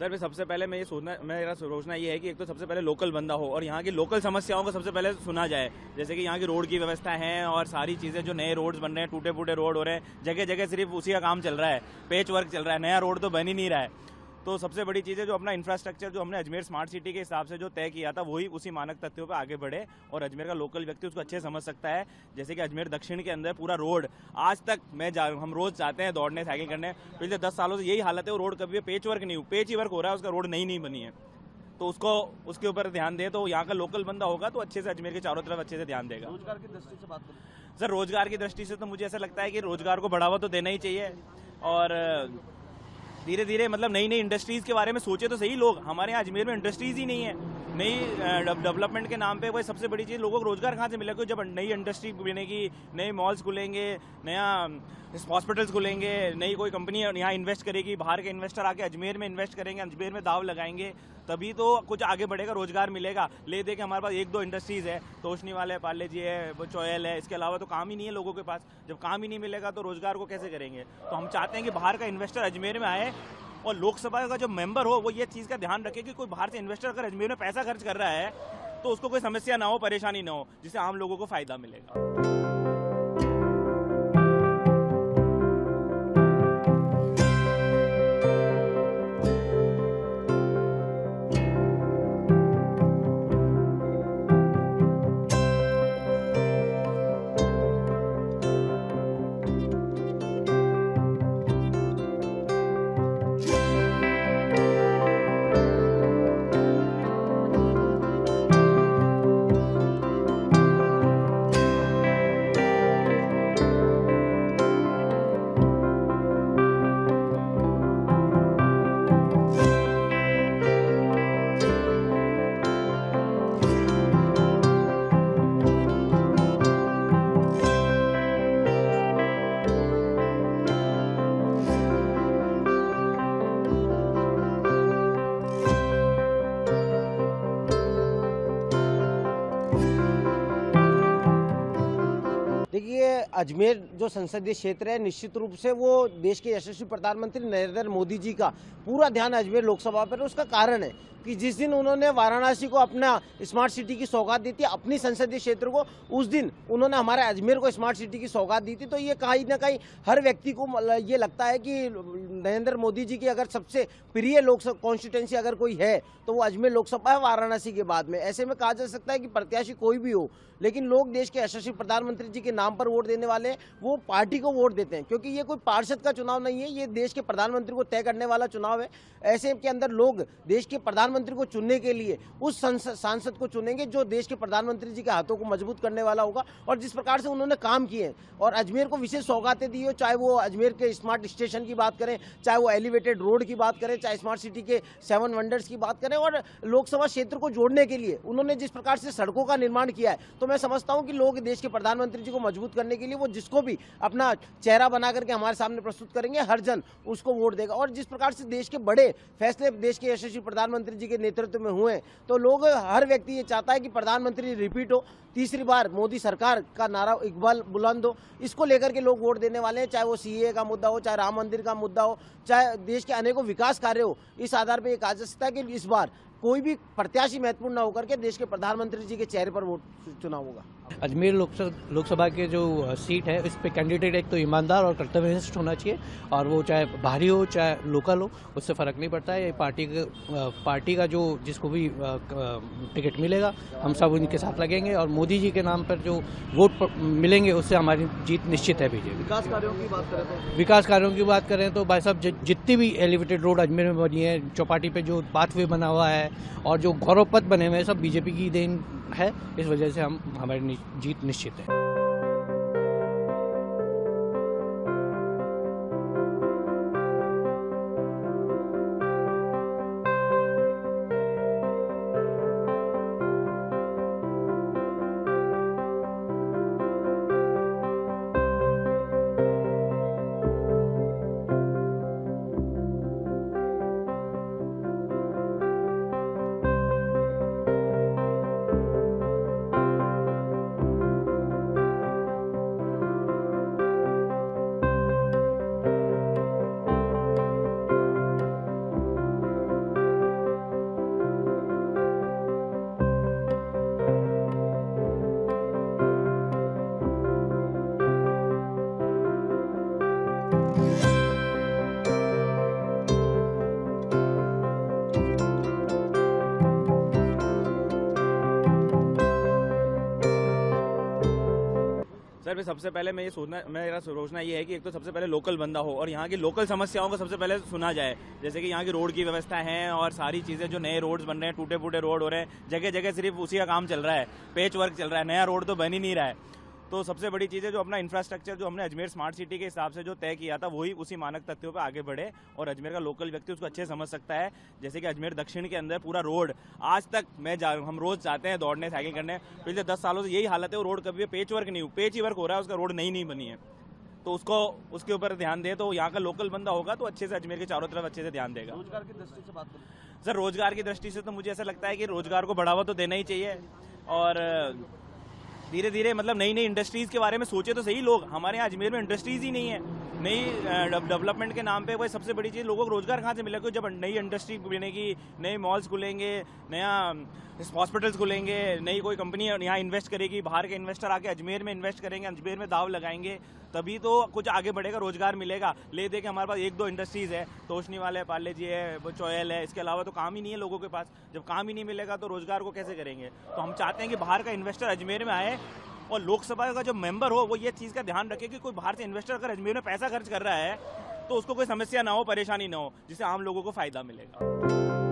Sir सबसे पहले मेरा सोचना ये है कि एक तो सबसे पहले लोकल बंदा हो और यहाँ की लोकल समस्याओं को सबसे पहले सुना जाए। जैसे कि यहाँ की रोड की व्यवस्था है और सारी चीज़ें, जो नए रोड्स बन रहे हैं, टूटे फूटे रोड हो रहे हैं, जगह जगह सिर्फ उसी का काम चल रहा है, पैच वर्क चल रहा है, नया रोड तो बन ही नहीं रहा है। तो सबसे बड़ी चीज़ है जो अपना इंफ्रास्ट्रक्चर जो हमने अजमेर स्मार्ट सिटी के हिसाब से जो तय किया था, वही उसी मानक तथ्यों पे आगे बढ़े और अजमेर का लोकल व्यक्ति उसको अच्छे समझ सकता है। जैसे कि अजमेर दक्षिण के अंदर पूरा रोड आज तक हम रोज जाते हैं दौड़ने, साइकिल करने, पिछले 10 सालों से यही हालत है। वो रोड कभी पेच वर्क नहीं, पेच ही वर्क हो रहा है, उसका रोड नहीं बनी है। तो उसको उसके ऊपर ध्यान दे, तो यहाँ का लोकल बंदा होगा तो अच्छे से अजमेर के चारों तरफ अच्छे से ध्यान देगा। रोजगार की दृष्टि से बात करें सर, रोजगार की दृष्टि से तो मुझे ऐसा लगता है कि रोजगार को बढ़ावा तो देना ही चाहिए और धीरे धीरे मतलब नई नई इंडस्ट्रीज के बारे में सोचे तो सही लोग। हमारे यहाँ अजमेर में इंडस्ट्रीज ही नहीं है। नई डेवलपमेंट के नाम पे वही सबसे बड़ी चीज़, लोगों को रोजगार कहाँ से मिलेगा? जब नई इंडस्ट्री बनेगी, नए मॉल्स खुलेंगे, नया हॉस्पिटल्स खुलेंगे, नई कोई कंपनी यहाँ इन्वेस्ट करेगी, बाहर के इन्वेस्टर आके अजमेर में इन्वेस्ट करेंगे, अजमेर में दाव लगाएंगे, तभी तो कुछ आगे बढ़ेगा, रोजगार मिलेगा। ले दे के हमारे पास एक दो इंडस्ट्रीज है, तोशनी वाले, पार्ले जी है, वो चोयल है, इसके अलावा तो काम ही नहीं है लोगों के पास। जब काम ही नहीं मिलेगा तो रोजगार को कैसे करेंगे? तो हम चाहते हैं कि बाहर का इन्वेस्टर अजमेर में आए और लोकसभा का जो मेंबर हो वो ये चीज़ का ध्यान रखे कि कोई बाहर से इन्वेस्टर अगर अजमेर में पैसा खर्च कर रहा है तो उसको कोई समस्या ना हो, परेशानी ना हो, जिससे आम लोगों को फायदा मिलेगा। देखिए, अजमेर जो संसदीय क्षेत्र है, निश्चित रूप से वो देश के यशस्वी प्रधानमंत्री नरेंद्र मोदी जी का पूरा ध्यान अजमेर लोकसभा पर है। उसका कारण है कि जिस दिन उन्होंने वाराणसी को अपना स्मार्ट सिटी की सौगात दी थी, अपनी संसदीय क्षेत्र को, उस दिन उन्होंने हमारे अजमेर को स्मार्ट सिटी की सौगात दी थी। तो ये कहीं ना कहीं हर व्यक्ति को ये लगता है कि नरेंद्र मोदी जी की अगर सबसे प्रिय लोकसभा कॉन्स्टिट्यूंसी अगर कोई है तो वो अजमेर लोकसभा है, वाराणसी के बाद में। ऐसे में कहा जा सकता है कि प्रत्याशी कोई भी हो, लेकिन लोग देश के यशस्वी प्रधानमंत्री जी के नाम पर वोट देने वाले हैं, वो पार्टी को वोट देते हैं, क्योंकि ये कोई पार्षद का चुनाव नहीं है, ये देश के प्रधानमंत्री को तय करने वाला चुनाव है। ऐसे के अंदर लोग देश के प्रधानमंत्री को चुनने के लिए उस सांसद को चुनेंगे जो देश के प्रधानमंत्री जी के हाथों को मजबूत करने वाला होगा। और जिस प्रकार से उन्होंने काम किए और अजमेर को विशेष सौगातें दी हो, चाहे वो अजमेर के स्मार्ट स्टेशन की बात करें, चाहे वो एलिवेटेड रोड की बात करें, चाहे स्मार्ट सिटी के 7 वंडर्स की बात करें, और लोकसभा क्षेत्र को जोड़ने के लिए उन्होंने जिस प्रकार से सड़कों का निर्माण किया है, तो मैं समझता हूं कि लोग देश के प्रधानमंत्री जी को मजबूत करने के लिए वो जिसको भी अपना चेहरा बना करके हमारे सामने प्रस्तुत करेंगे, हर जन उसको वोट देगा। और जिस प्रकार से देश के बड़े फैसले देश के यशस्वी प्रधानमंत्री जी के नेतृत्व में हुए, तो लोग, हर व्यक्ति ये चाहता है कि प्रधानमंत्री रिपीट हो, तीसरी बार मोदी सरकार का नारा इकबाल बुलंद हो। इसको लेकर के लोग वोट देने वाले हैं, चाहे वो सीए का मुद्दा हो, चाहे राम मंदिर का मुद्दा हो, चाहे देश के अनेकों विकास कार्य हो। इस आधार पर कहा जा सकता है कि इस बार कोई भी प्रत्याशी महत्वपूर्ण न होकर के देश के प्रधानमंत्री जी के चेहरे पर वोट चुनाव होगा। अजमेर लोकसभा के जो सीट है, इस पे कैंडिडेट एक तो ईमानदार और कर्तव्यनिष्ठ होना चाहिए, और वो चाहे बाहरी हो चाहे लोकल हो, उससे फर्क नहीं पड़ता है। ये पार्टी का जो जिसको भी टिकट मिलेगा, हम सब उनके साथ लगेंगे और मोदी जी के नाम पर जो वोट मिलेंगे उससे हमारी जीत निश्चित है। बीजेपी विकास कार्यों की बात करें तो भाई साहब, जितनी भी एलिवेटेड रोड अजमेर में बनी है, चौपाटी पे जो पाथवे बना हुआ है और जो गौरव पथ बने हुए हैं, सब बीजेपी की देन है। इस वजह से हमारी जीत निश्चित है। पे सबसे पहले मेरा सोचना ये है कि एक तो सबसे पहले लोकल बंदा हो और यहाँ की लोकल समस्याओं को सबसे पहले सुना जाए। जैसे कि यहाँ की रोड की व्यवस्था है और सारी चीज़ें, जो नए रोड्स बन रहे हैं, टूटे फूटे रोड हो रहे हैं, जगह जगह सिर्फ उसी का काम चल रहा है, पैच वर्क चल रहा है, नया रोड तो बन ही नहीं रहा है। तो सबसे बड़ी चीज़ है जो अपना इंफ्रास्ट्रक्चर जो हमने अजमेर स्मार्ट सिटी के हिसाब से जो तय किया था, वही उसी मानक तत्वों पे आगे बढ़े और अजमेर का लोकल व्यक्ति उसको अच्छे समझ सकता है। जैसे कि अजमेर दक्षिण के अंदर पूरा रोड आज तक हम रोज जाते हैं दौड़ने, साइकिल करने, पिछले 10 सालों से यही हालत है। वो रोड कभी पेच वर्क नहीं, पेच ही वर्क हो रहा है, उसका रोड नहीं बनी है। तो उसके ऊपर ध्यान दे, तो यहाँ का लोकल बंदा होगा तो अच्छे से अजमेर के चारों तरफ अच्छे से ध्यान देगा। रोजगार की दृष्टि से बात करें सर, रोजगार की दृष्टि से तो मुझे ऐसा लगता है कि रोजगार को बढ़ावा तो देना ही चाहिए और धीरे धीरे मतलब नई इंडस्ट्रीज के बारे में सोचे तो सही लोग। हमारे यहाँ अजमेर में इंडस्ट्रीज ही नहीं है। नई डेवलपमेंट के नाम पे वही सबसे बड़ी चीज़, लोगों को रोजगार कहाँ से मिलेगा? जब नई इंडस्ट्री बनेगी, नए मॉल्स खुलेंगे, नया हॉस्पिटल्स खुलेंगे, नई कोई कंपनी यहाँ इन्वेस्ट करेगी, बाहर के इन्वेस्टर आके अजमेर में इन्वेस्ट करेंगे, अजमेर में दाव लगाएंगे, तभी तो कुछ आगे बढ़ेगा, रोजगार मिलेगा। ले दे के हमारे पास 1-2 इंडस्ट्रीज है, तोशनी वाले, पार्ले जी है, वो चोयल है, इसके अलावा तो काम ही नहीं है लोगों के पास। जब काम ही नहीं मिलेगा तो रोजगार को कैसे करेंगे? तो हम चाहते हैं कि बाहर का इन्वेस्टर अजमेर में आए और लोकसभा का जो मेंबर हो वो ये चीज़ का ध्यान रखे कि कोई बाहर से इन्वेस्टर अगर अजमेर में पैसा खर्च कर रहा है तो उसको कोई समस्या ना हो, परेशानी ना हो, जिससे आम लोगों को फायदा मिलेगा।